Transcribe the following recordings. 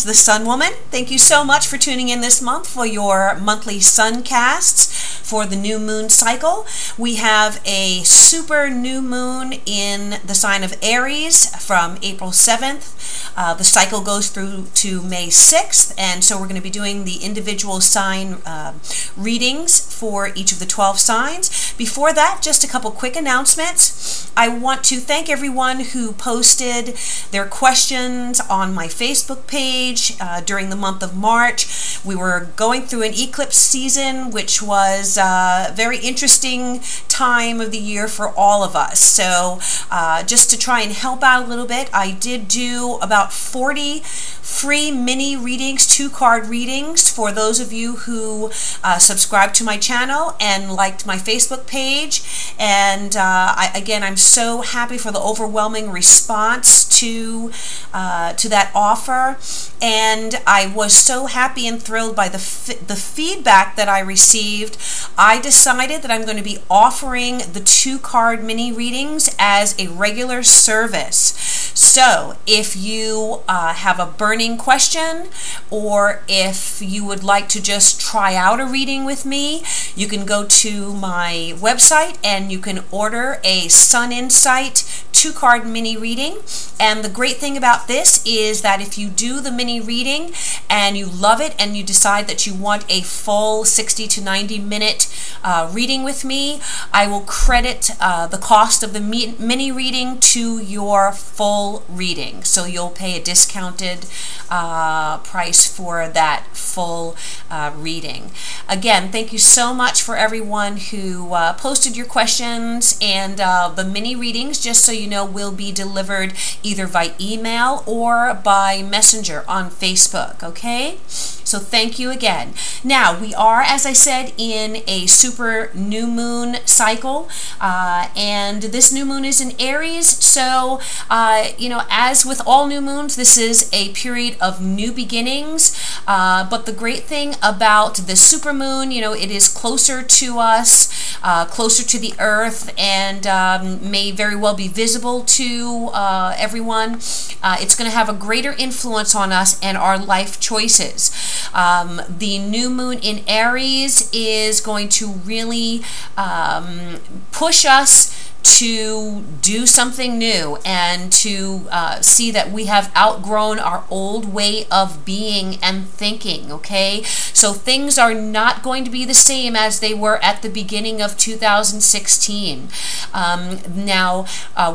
the Sun Woman. Thank you so much for tuning in this month for your monthly Suncasts for the new moon cycle. We have a super new moon in the sign of Aries from April 7th. The cycle goes through to May 6th, and so we're going to be doing the individual sign readings for each of the 12 signs. Before that, just a couple quick announcements. I want to thank everyone who posted their questions on my Facebook page during the month of March. We were going through an eclipse season, which was a very interesting time of the year for all of us. So just to try and help out a little bit, I did do about 40 free mini readings, 2-card readings for those of you who subscribe to my channel and liked my Facebook page. And again, I'm so happy for the overwhelming response to that offer, and I was so happy and thrilled by the feedback that I received. I decided that I'm going to be offering the 2-card mini readings as a regular service. So if you have a burning question, or if you would like to just try out a reading with me, you can go to my website and you can order a Sun Insight 2-card mini reading. And the great thing about this is that if you do the mini reading and you love it and you decide that you want a full 60 to 90 minute reading with me, I will credit the cost of the mini reading to your full reading. So you'll pay a discounted price for that full reading. Again, thank you so much for everyone who posted your questions, and the mini readings, just so you know, will be delivered either by email or by messenger on Facebook, okay? So thank you again. Now, we are, as I said, in a super new moon cycle, and this new moon is in Aries. So, you know, as with all new moons, this is a period of new beginnings, but the great thing about the super moon, you know, it is closer to us, closer to the earth, and may very well be visible to everyone. It's going to have a greater influence on us and our life choices. The new moon in Aries is going to really push us to do something new and to see that we have outgrown our old way of being and thinking, okay? So things are not going to be the same as they were at the beginning of 2016. Now,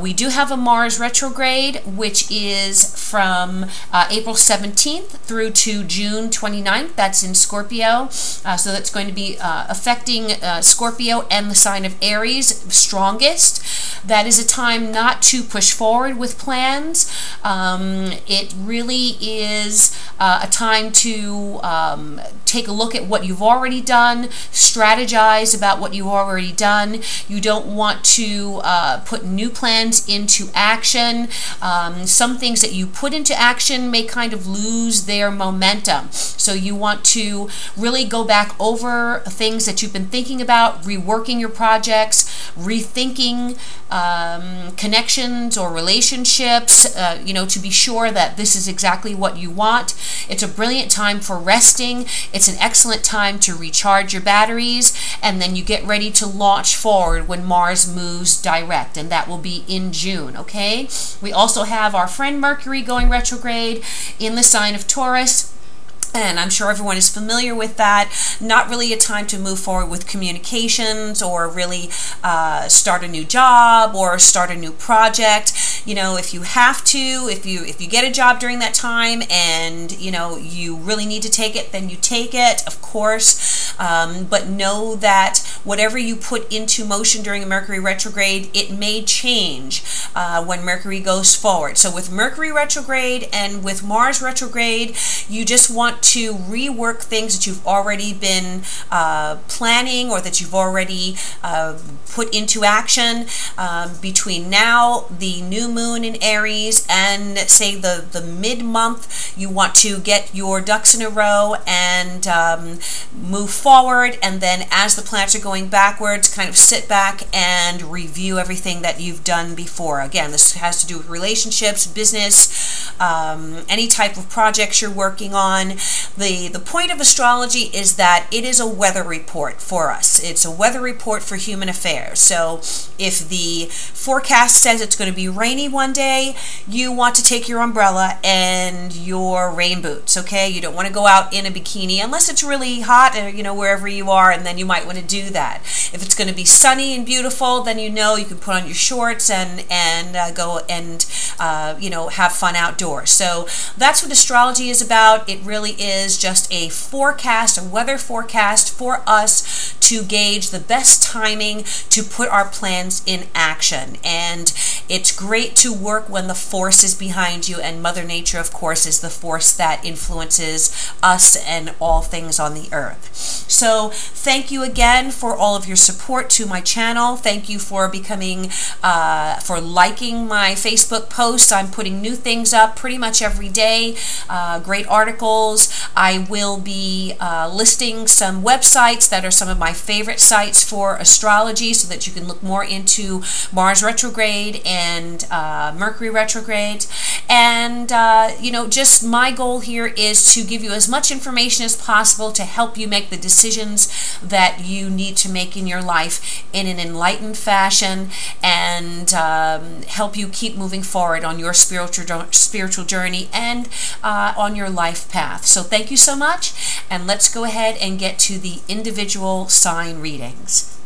we do have a Mars retrograde, which is from April 17th through to June 29th. That's in Scorpio. So that's going to be affecting Scorpio and the sign of Aries strongest. That is a time not to push forward with plans. It really is a time to take a look at what you've already done, strategize about what you've already done. You don't want to put new plans into action. Some things that you put into action may kind of lose their momentum. So you want to really go back over things that you've been thinking about, reworking your projects, rethinking connections or relationships, you know, to be sure that this is exactly what you want. It's a brilliant time for resting. It's an excellent time to recharge your batteries, and then you get ready to launch forward when Mars moves direct, and that will be in June, okay? We also have our friend Mercury going retrograde in the sign of Taurus. And I'm sure everyone is familiar with that. Not really a time to move forward with communications or really start a new job or start a new project. You know, if you have to, if you get a job during that time and, you know, you really need to take it, then you take it, of course. But know that whatever you put into motion during a Mercury retrograde, it may change when Mercury goes forward. So with Mercury retrograde and with Mars retrograde, you just want to rework things that you've already been planning or that you've already put into action between now, the new moon in Aries, and say the mid-month. You want to get your ducks in a row and move forward, and then as the planets are going backwards, kind of sit back and review everything that you've done before. Again, this has to do with relationships, business, any type of projects you're working on. The point of astrology is that it is a weather report for us. It's a weather report for human affairs. So if the forecast says it's going to be rainy one day, you want to take your umbrella and your rain boots, okay? You don't want to go out in a bikini unless it's really hot, you know, wherever you are, and then you might want to do that. If it's going to be sunny and beautiful, then you know you can put on your shorts and go and you know, have fun outdoors. So that's what astrology is about. It really is just a forecast, a weather forecast for us to gauge the best timing to put our plans in action. And it's great to work when the force is behind you, and Mother Nature, of course, is the force that influences us and all things on the earth. So thank you again for all of your support to my channel. Thank you for becoming, for liking my Facebook posts. I'm putting new things up pretty much every day, great articles. I will be listing some websites that are some of my favorite sites for astrology so that you can look more into Mars retrograde and Mercury retrograde. And you know, just my goal here is to give you as much information as possible to help you make the decisions that you need to make in your life in an enlightened fashion, and help you keep moving forward on your spiritual journey and on your life path. So thank you so much, and let's go ahead and get to the individual sign readings.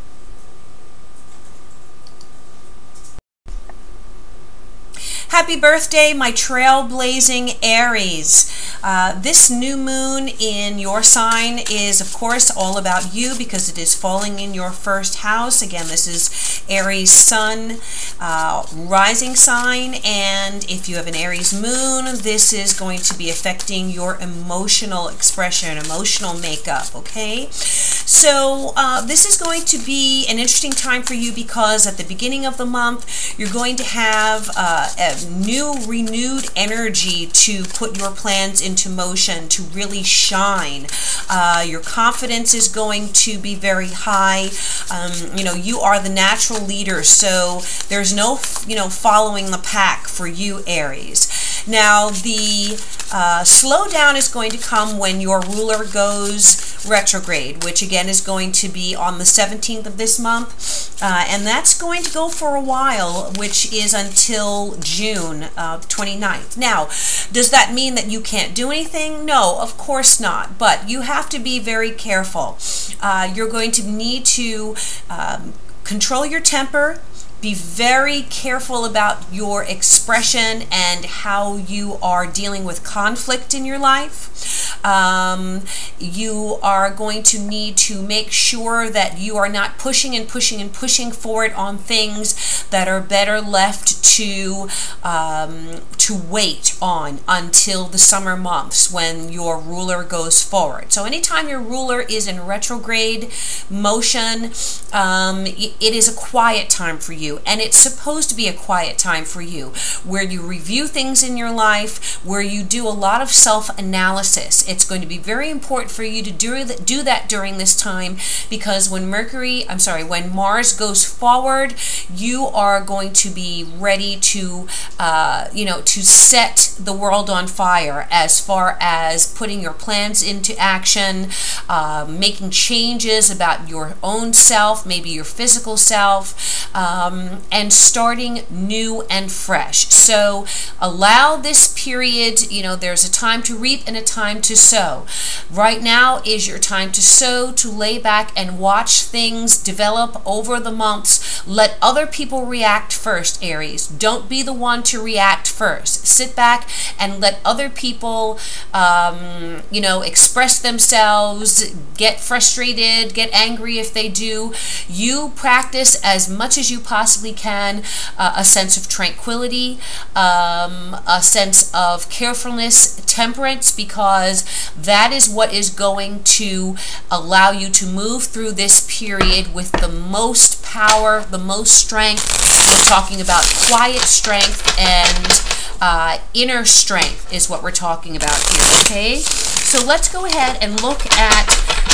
Happy birthday, my trailblazing Aries. This new moon in your sign is, of course, all about you because it is falling in your first house. Again, this is Aries sun rising sign, and if you have an Aries moon, this is going to be affecting your emotional expression, emotional makeup, okay? So this is going to be an interesting time for you because at the beginning of the month, you're going to have a new renewed energy to put your plans into motion, to really shine. Your confidence is going to be very high. You know, you are the natural leader, so there's no, you know, following the pack for you, Aries. Now, the slowdown is going to come when your ruler goes retrograde, which again is going to be on the 17th of this month, and that's going to go for a while, which is until June 29th. Now, does that mean that you can't do anything? No, of course not, but you have to be very careful. You're going to need to control your temper. Be very careful about your expression and how you are dealing with conflict in your life. You are going to need to make sure that you are not pushing and pushing and pushing forward on things that are better left to wait on until the summer months when your ruler goes forward. So anytime your ruler is in retrograde motion, it is a quiet time for you. And it's supposed to be a quiet time for you, where you review things in your life, where you do a lot of self-analysis. It's going to be very important for you to do that during this time, because when when Mars goes forward, you are going to be ready to, to set the world on fire as far as putting your plans into action, making changes about your own self, maybe your physical self, and starting new and fresh. So allow this period, there's a time to reap and a time to sow. Right now is your time to sow, to lay back and watch things develop over the months. Let other people react first, Aries. Don't be the one to react first. Sit back and let other people, express themselves, get frustrated, get angry if they do. You practice as much as you possibly can a sense of tranquility, a sense of carefulness, temperance, because that is what is going to allow you to move through this period with the most power, the most strength. We're talking about quiet strength and inner strength is what we're talking about here, okay? So let's go ahead and look at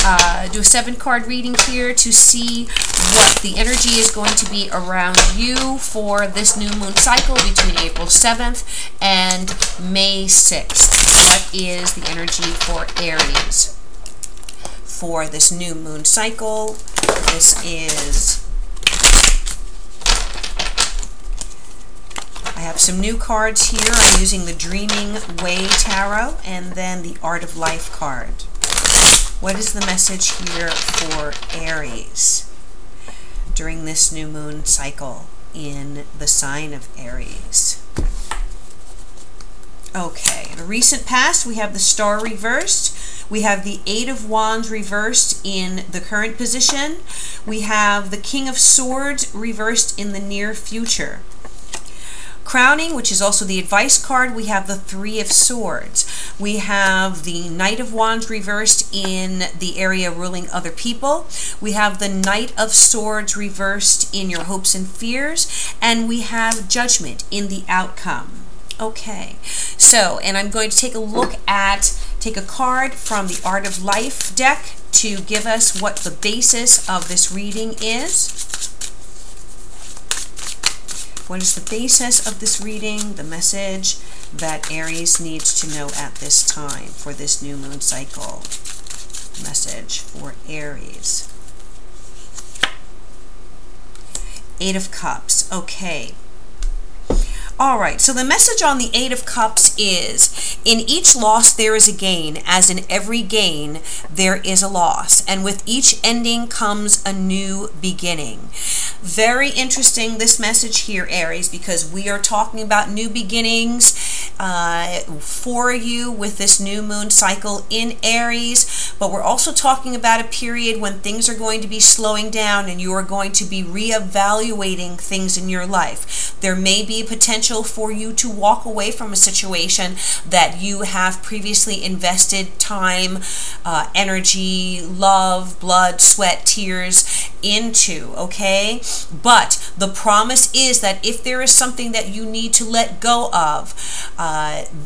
do a 7-card reading here to see what the energy is going to be around you for this new moon cycle between April 7th and May 6th. What is the energy for Aries for this new moon cycle? This is... I have some new cards here. I'm using the Dreaming Way Tarot and then the Art of Life card. What is the message here for Aries during this new moon cycle in the sign of Aries? Okay, in the recent past, we have the Star reversed. We have the 8 of Wands reversed in the current position. We have the King of Swords reversed in the near future. Crowning, which is also the advice card, we have the 3 of Swords. We have the Knight of Wands reversed in the area ruling other people. We have the Knight of Swords reversed in your hopes and fears. And we have Judgment in the outcome. Okay, so, and I'm going to take a card from the Art of Life deck to give us what the basis of this reading is. What is the basis of this reading? The message that Aries needs to know at this time for this new moon cycle. Message for Aries. 8 of Cups. Okay. All right, so the message on the 8 of Cups is, in each loss there is a gain, as in every gain there is a loss, and with each ending comes a new beginning. Very interesting, this message here, Aries, because we are talking about new beginnings for you with this new moon cycle in Aries, but we're also talking about a period when things are going to be slowing down and you are going to be reevaluating things in your life. There may be potential for you to walk away from a situation that you have previously invested time, energy, love, blood, sweat, tears into, okay? But the promise is that if there is something that you need to let go of,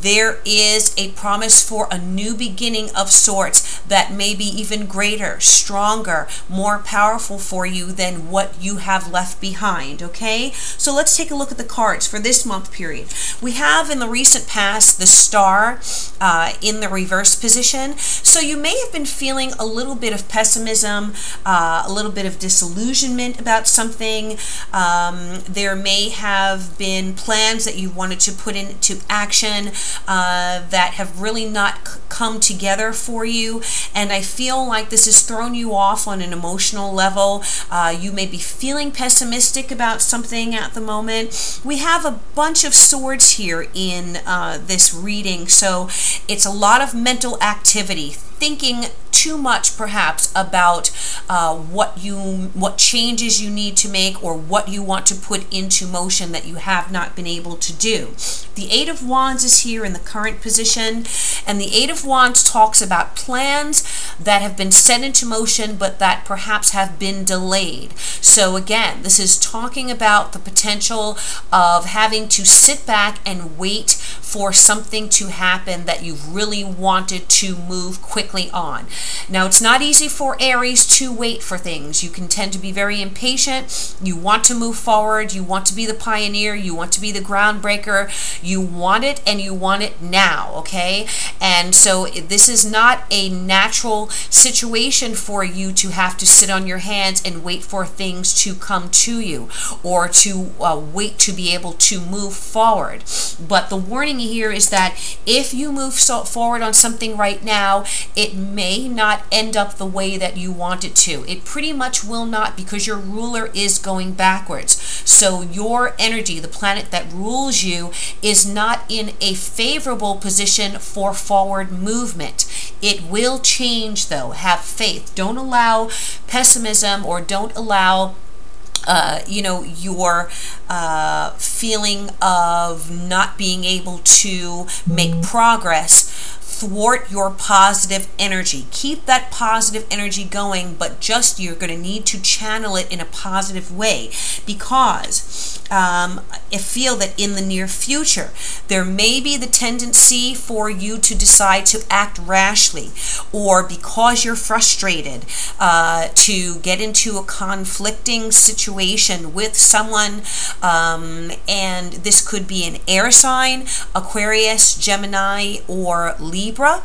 there is a promise for a new beginning of sorts that may be even greater, stronger, more powerful for you than what you have left behind, okay? So let's take a look at the cards for this month period. We have in the recent past the Star in the reverse position. So you may have been feeling a little bit of pessimism, a little bit of disillusionment about something. There may have been plans that you wanted to put into action that have really not come together for you, and I feel like this has thrown you off on an emotional level. You may be feeling pessimistic about something at the moment. We have a bunch of swords here in this reading, so it's a lot of mental activity, thinking too much perhaps about what changes you need to make or what you want to put into motion that you have not been able to do. The 8 of Wands is here in the current position, and the 8 of Wands talks about plans that have been set into motion but that perhaps have been delayed. So again, this is talking about the potential of having to sit back and wait for something to happen that you've really wanted to move quickly on. Now, it's not easy for Aries to wait for things. You can tend to be very impatient. You want to move forward. You want to be the pioneer. You want to be the groundbreaker. You want it, and you want it now, okay? And so this is not a natural situation for you to have to sit on your hands and wait for things to come to you or to wait to be able to move forward. But the warning here is that if you move forward on something right now, it may not end up the way that you want it to. It pretty much will not, because your ruler is going backwards. So your energy, the planet that rules you, is not in a favorable position for forward movement. It will change though. Have faith. Don't allow pessimism, or don't allow your feeling of not being able to make progress thwart your positive energy. Keep that positive energy going, but just you're going to need to channel it in a positive way, because feel that in the near future there may be the tendency for you to decide to act rashly, or because you're frustrated to get into a conflicting situation with someone, and this could be an air sign, Aquarius, Gemini, or Libra.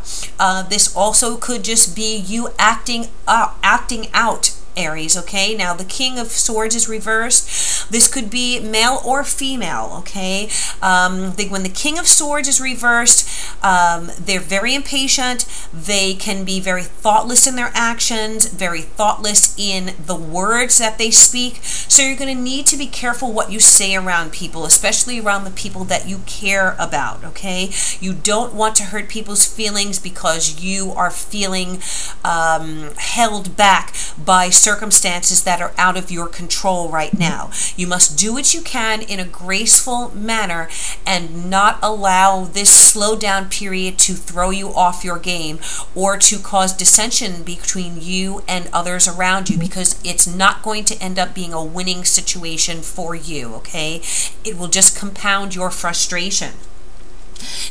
This also could just be you acting out, Aries, okay? Now, the King of Swords is reversed. This could be male or female, okay? When the King of Swords is reversed, they're very impatient. They can be very thoughtless in their actions, very thoughtless in the words that they speak. So you're going to need to be careful what you say around people, especially around the people that you care about, okay? You don't want to hurt people's feelings because you are feeling held back by circumstances that are out of your control right now. You must do what you can in a graceful manner and not allow this slow down period to throw you off your game or to cause dissension between you and others around you, because it's not going to end up being a winning situation for you, okay? It will just compound your frustration.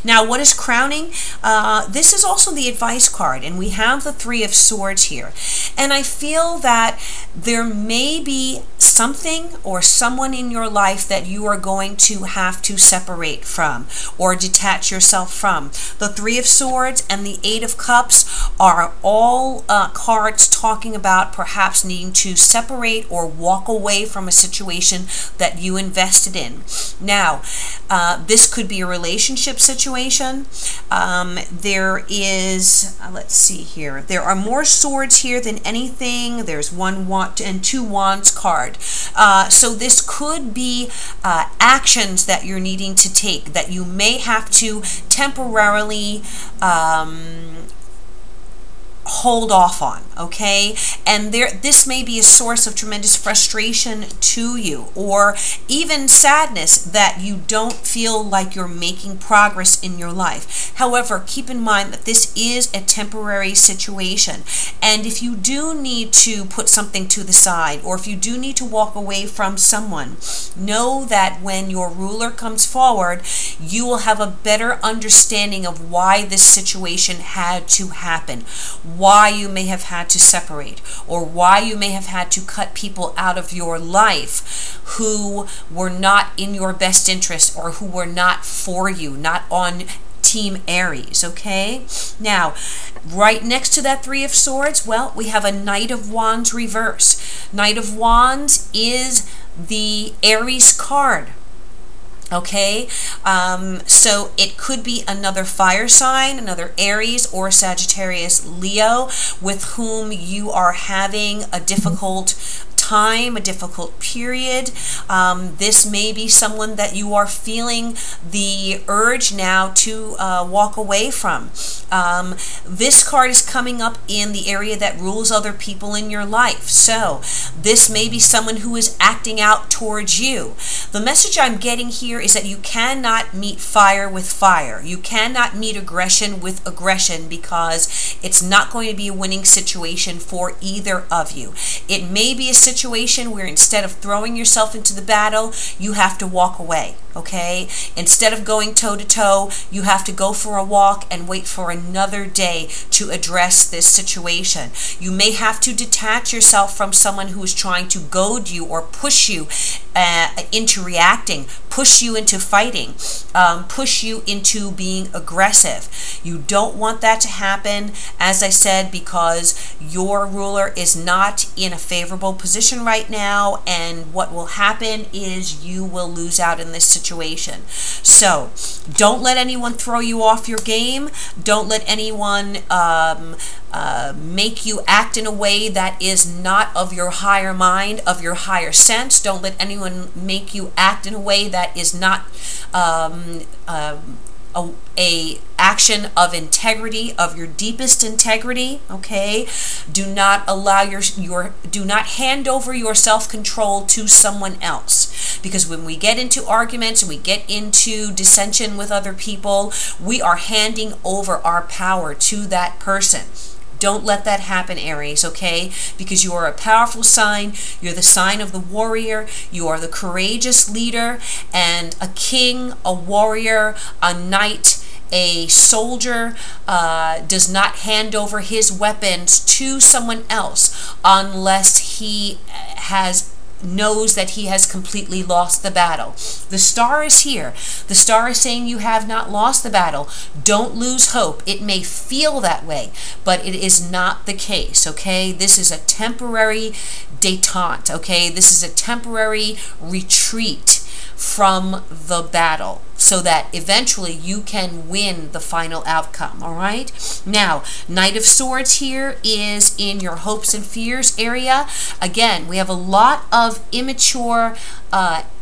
Now, what is crowning? This is also the advice card, and we have the Three of Swords here. And I feel that there may be something or someone in your life that you are going to have to separate from or detach yourself from. The Three of Swords and the Eight of Cups are all cards talking about perhaps needing to separate or walk away from a situation that you invested in. Now, this could be a relationship situation. There is, let's see here, there are more swords here than anything. There's one wand and two wands card. So this could be actions that you're needing to take that you may have to temporarily hold off on, okay? And this may be a source of tremendous frustration to you, or even sadness that you don't feel like you're making progress in your life. However, keep in mind that this is a temporary situation, and if you do need to put something to the side, or if you do need to walk away from someone, know that when your ruler comes forward, you will have a better understanding of why this situation had to happen, why you may have had to separate, or why you may have had to cut people out of your life who were not in your best interest or who were not for you, not on Team Aries, okay? Now, right next to that Three of Swords, well, we have a Knight of Wands reverse. Knight of Wands is the Aries card. Okay, so it could be another fire sign, another Aries or Sagittarius, Leo, with whom you are having a difficult time, a difficult period. This may be someone that you are feeling the urge now to walk away from. This card is coming up in the area that rules other people in your life. So this may be someone who is acting out towards you. The message I'm getting here is that you cannot meet fire with fire. You cannot meet aggression with aggression, because it's not going to be a winning situation for either of you. It may be a situation where instead of throwing yourself into the battle, you have to walk away, okay? Instead of going toe-to-toe, you have to go for a walk and wait for another day to address this situation. You may have to detach yourself from someone who is trying to goad you or push you into reacting, push you into fighting, push you into being aggressive. You don't want that to happen, as I said, because your ruler is not in a favorable position right now, and what will happen is you will lose out in this situation. So don't let anyone throw you off your game. Don't let anyone make you act in a way that is not of your higher mind, of your higher sense. Don't let anyone make you act in a way that is not a action of integrity, of your deepest integrity, okay? Do not allow do not hand over your self-control to someone else, because when we get into arguments and we get into dissension with other people, we are handing over our power to that person. Don't let that happen, Aries, okay? Because you are a powerful sign. You're the sign of the warrior. You are the courageous leader, and a king, a warrior, a knight, a soldier does not hand over his weapons to someone else unless he knows that he has completely lost the battle. The star is here. The star is saying you have not lost the battle. Don't lose hope. It may feel that way, but it is not the case, okay? This is a temporary détente, okay? This is a temporary retreat from the battle so that eventually you can win the final outcome, all right? Now, Knight of Swords here is in your hopes and fears area. Again, we have a lot of immature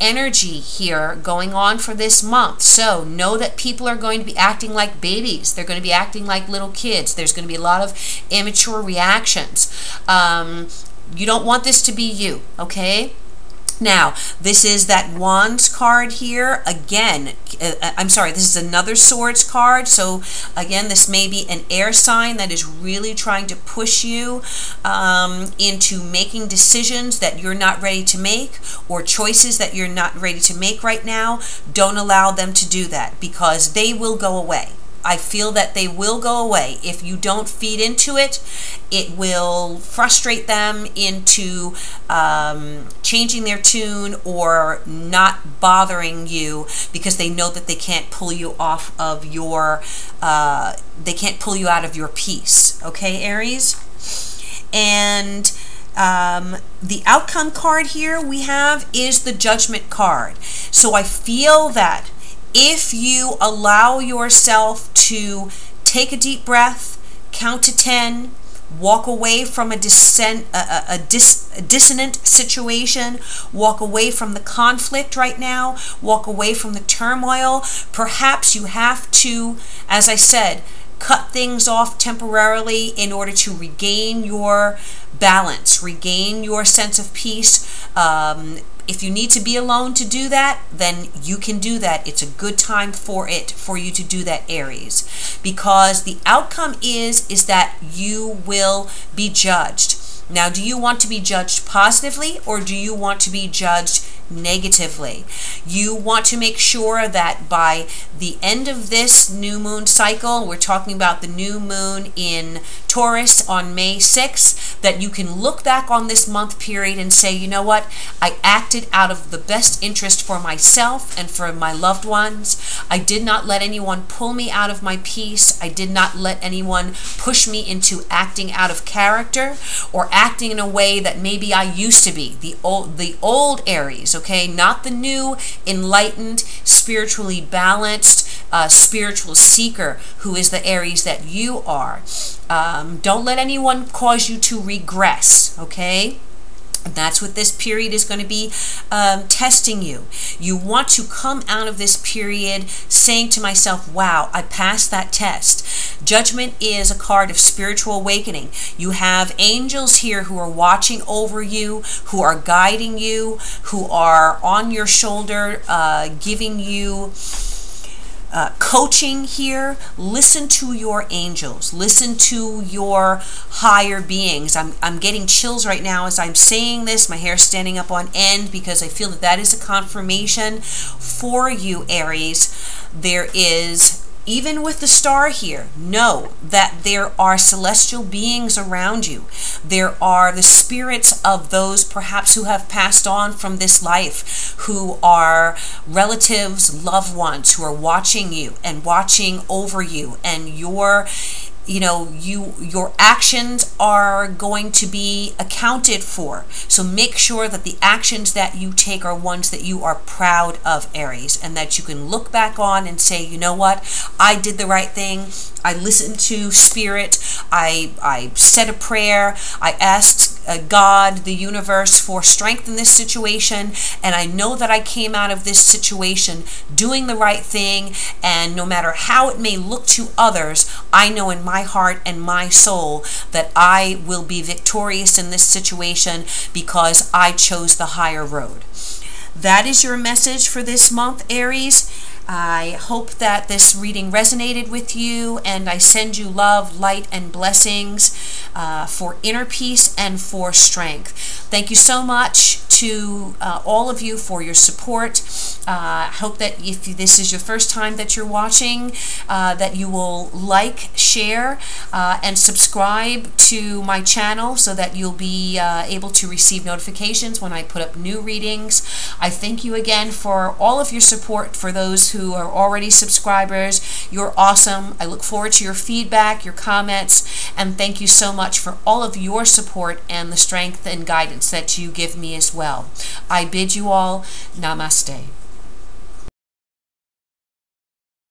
energy here going on for this month. So know that people are going to be acting like babies. They're going to be acting like little kids. There's going to be a lot of immature reactions. You don't want this to be you, okay? Now, this is that Wands card here. Again, I'm sorry, this is another Swords card. So, again, this may be an air sign that is really trying to push you into making decisions that you're not ready to make, or choices that you're not ready to make right now. Don't allow them to do that, because they will go away. I feel that they will go away. If you don't feed into it, it will frustrate them into changing their tune or not bothering you, because they know that they can't pull you off of your, they can't pull you out of your peace. Okay, Aries? And the outcome card here we have is the Judgment card. So I feel that if you allow yourself to take a deep breath, count to 10, walk away from a dissonant situation, walk away from the conflict right now, walk away from the turmoil, perhaps you have to, as I said, cut things off temporarily in order to regain your balance, regain your sense of peace. If you need to be alone to do that, then you can do that. It's a good time for you to do that, Aries, because the outcome is that you will be judged. Now, do you want to be judged positively, or do you want to be judged negatively? You want to make sure that by the end of this new moon cycle, we're talking about the new moon in Taurus on May 6th, that you can look back on this month period and say, you know what, I acted out of the best interest for myself and for my loved ones. I did not let anyone pull me out of my peace. I did not let anyone push me into acting out of character or acting in a way that maybe I used to be, the old Aries, okay, not the new, enlightened, spiritually balanced, spiritual seeker who is the Aries that you are. Don't let anyone cause you to regress, okay? And that's what this period is going to be testing you. You want to come out of this period saying to myself, wow, I passed that test. Judgment is a card of spiritual awakening. You have angels here who are watching over you, who are guiding you, who are on your shoulder, giving you coaching here. Listen to your angels. Listen to your higher beings. I'm getting chills right now as I'm saying this. My hair's standing up on end because I feel that that is a confirmation for you, Aries. There is, even with the star here, know that there are celestial beings around you. There are the spirits of those perhaps who have passed on from this life, who are relatives, loved ones, who are watching you and watching over you, and your actions are going to be accounted for. So make sure that the actions that you take are ones that you are proud of, Aries, and that you can look back on and say, you know what, I did the right thing. I listened to Spirit. I said a prayer. I asked God, the universe, for strength in this situation, and I know that I came out of this situation doing the right thing, and no matter how it may look to others, I know in my heart and my soul that I will be victorious in this situation because I chose the higher road. That is your message for this month, Aries. I hope that this reading resonated with you, and I send you love, light, and blessings for inner peace and for strength. Thank you so much to all of you for your support. I hope that if this is your first time that you're watching, that you will like, share, and subscribe to my channel so that you'll be able to receive notifications when I put up new readings. I thank you again for all of your support. For those who are already subscribers, you're awesome. I look forward to your feedback, your comments, and thank you so much for all of your support and the strength and guidance that you give me as well. I bid you all namaste.